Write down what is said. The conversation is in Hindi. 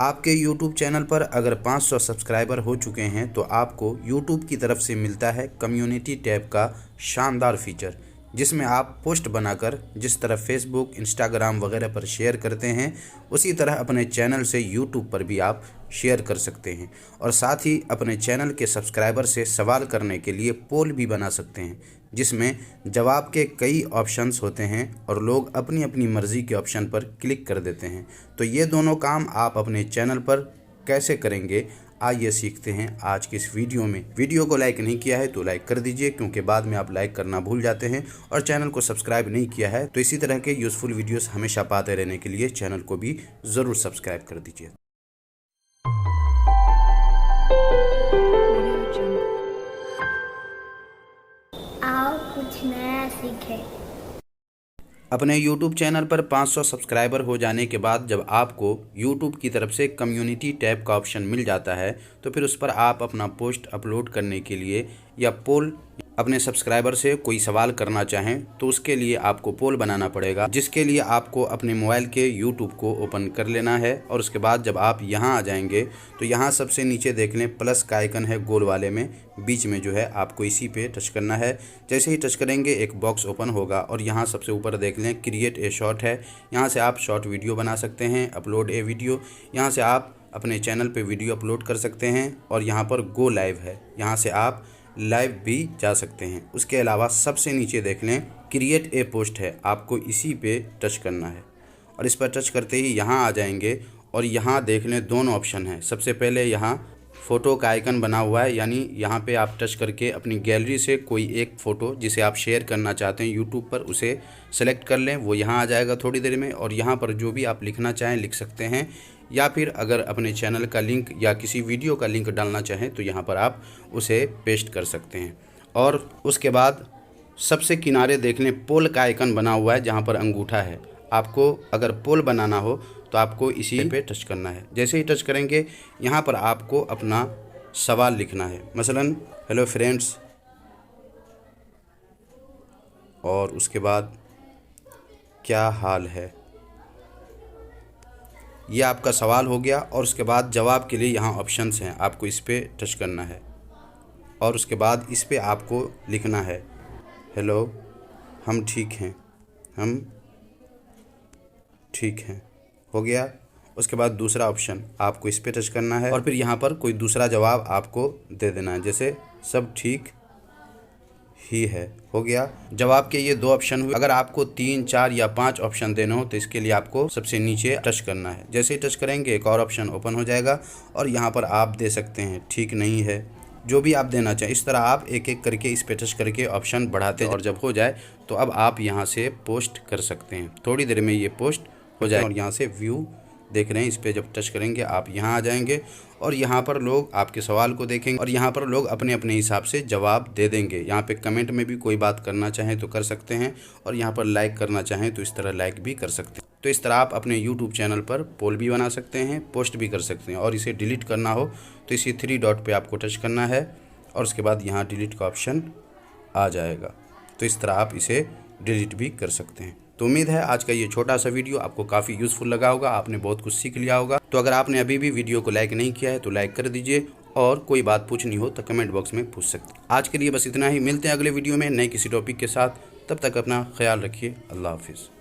आपके YouTube चैनल पर अगर 500 सब्सक्राइबर हो चुके हैं तो आपको YouTube की तरफ से मिलता है कम्युनिटी टैब का शानदार फीचर, जिसमें आप पोस्ट बनाकर जिस तरह फेसबुक, इंस्टाग्राम वगैरह पर शेयर करते हैं उसी तरह अपने चैनल से YouTube पर भी आप शेयर कर सकते हैं। और साथ ही अपने चैनल के सब्सक्राइबर से सवाल करने के लिए पोल भी बना सकते हैं, जिसमें जवाब के कई ऑप्शंस होते हैं और लोग अपनी अपनी मर्ज़ी के ऑप्शन पर क्लिक कर देते हैं। तो ये दोनों काम आप अपने चैनल पर कैसे करेंगे, आइए सीखते हैं आज की इस वीडियो में। वीडियो को लाइक नहीं किया है तो लाइक कर दीजिए, क्योंकि बाद में आप लाइक करना भूल जाते हैं। और चैनल को सब्सक्राइब नहीं किया है तो इसी तरह के यूज़फुल वीडियोस हमेशा पाते रहने के लिए चैनल को भी ज़रूर सब्सक्राइब कर दीजिए। आओ कुछ नया सीखें। अपने YouTube चैनल पर 500 सब्सक्राइबर हो जाने के बाद जब आपको YouTube की तरफ से कम्युनिटी टैब का ऑप्शन मिल जाता है तो फिर उस पर आप अपना पोस्ट अपलोड करने के लिए या पोल अपने सब्सक्राइबर से कोई सवाल करना चाहें तो उसके लिए आपको पोल बनाना पड़ेगा, जिसके लिए आपको अपने मोबाइल के YouTube को ओपन कर लेना है। और उसके बाद जब आप यहाँ आ जाएंगे तो यहाँ सबसे नीचे देख लें प्लस का आइकन है गोल वाले में, बीच में जो है आपको इसी पे टच करना है। जैसे ही टच करेंगे एक बॉक्स ओपन होगा और यहाँ सबसे ऊपर देख लें क्रिएट ए शॉर्ट है। यहाँ से आप शॉर्ट वीडियो बना सकते हैं, अपलोड ए वीडियो। यहाँ से आप अपने चैनल पे वीडियो अपलोड कर सकते हैं और यहाँ पर गो लाइव है, यहाँ से आप लाइव भी जा सकते हैं। उसके अलावा सबसे नीचे देख लें क्रिएट ए पोस्ट है, आपको इसी पे टच करना है और इस पर टच करते ही यहाँ आ जाएंगे और यहाँ देख लें दोनों ऑप्शन हैं। सबसे पहले यहाँ फ़ोटो का आइकन बना हुआ है, यानी यहाँ पे आप टच करके अपनी गैलरी से कोई एक फ़ोटो जिसे आप शेयर करना चाहते हैं यूट्यूब पर उसे सेलेक्ट कर लें, वो यहाँ आ जाएगा थोड़ी देर में। और यहाँ पर जो भी आप लिखना चाहें लिख सकते हैं, या फिर अगर अपने चैनल का लिंक या किसी वीडियो का लिंक डालना चाहें तो यहाँ पर आप उसे पेस्ट कर सकते हैं। और उसके बाद सबसे किनारे देख लें पोल का आइकन बना हुआ है, जहाँ पर अंगूठा है। आपको अगर पोल बनाना हो तो आपको इसी पे टच करना है। जैसे ही टच करेंगे यहाँ पर आपको अपना सवाल लिखना है, मसलन हेलो फ्रेंड्स, और उसके बाद क्या हाल है। यह आपका सवाल हो गया। और उसके बाद जवाब के लिए यहाँ ऑप्शंस हैं, आपको इस पर टच करना है और उसके बाद इस पर आपको लिखना है हेलो हम ठीक हैं, हम ठीक हैं, हो गया। उसके बाद दूसरा ऑप्शन आपको इस पर टच करना है और फिर यहाँ पर कोई दूसरा जवाब आपको दे देना है, जैसे सब ठीक ही है, हो गया। जवाब के ये 2 ऑप्शन हुए। अगर आपको 3, 4 या 5 ऑप्शन देने हो तो इसके लिए आपको सबसे नीचे टच करना है। जैसे ही टच करेंगे एक और ऑप्शन ओपन हो जाएगा और यहाँ पर आप दे सकते हैं ठीक नहीं है, जो भी आप देना चाहें। इस तरह आप एक एक करके इस पे टच करके ऑप्शन बढ़ाते हैं और जब हो जाए तो अब आप यहाँ से पोस्ट कर सकते हैं। थोड़ी देर में ये पोस्ट हो जाए और यहाँ से व्यू देख रहे हैं, इस पे जब टच करेंगे आप यहाँ आ जाएंगे और यहाँ पर लोग आपके सवाल को देखेंगे और यहाँ पर लोग अपने अपने हिसाब से जवाब दे देंगे। यहाँ पे कमेंट में भी कोई बात करना चाहें तो कर सकते हैं और यहाँ पर लाइक करना चाहें तो इस तरह लाइक भी कर सकते हैं। तो इस तरह आप अपने YouTube चैनल पर पोल भी बना सकते हैं, पोस्ट भी कर सकते हैं। और इसे डिलीट करना हो तो इसी 3 डॉट पे आपको टच करना है और उसके बाद यहाँ डिलीट का ऑप्शन आ जाएगा। तो इस तरह आप इसे डिलीट भी कर सकते हैं। तो उम्मीद है आज का ये छोटा सा वीडियो आपको काफ़ी यूज़फुल लगा होगा, आपने बहुत कुछ सीख लिया होगा। तो अगर आपने अभी भी वीडियो को लाइक नहीं किया है तो लाइक कर दीजिए और कोई बात पूछनी हो तो कमेंट बॉक्स में पूछ सकते हैं। आज के लिए बस इतना ही, मिलते हैं अगले वीडियो में नए किसी टॉपिक के साथ। तब तक अपना ख्याल रखिए, अल्लाह हाफिज़।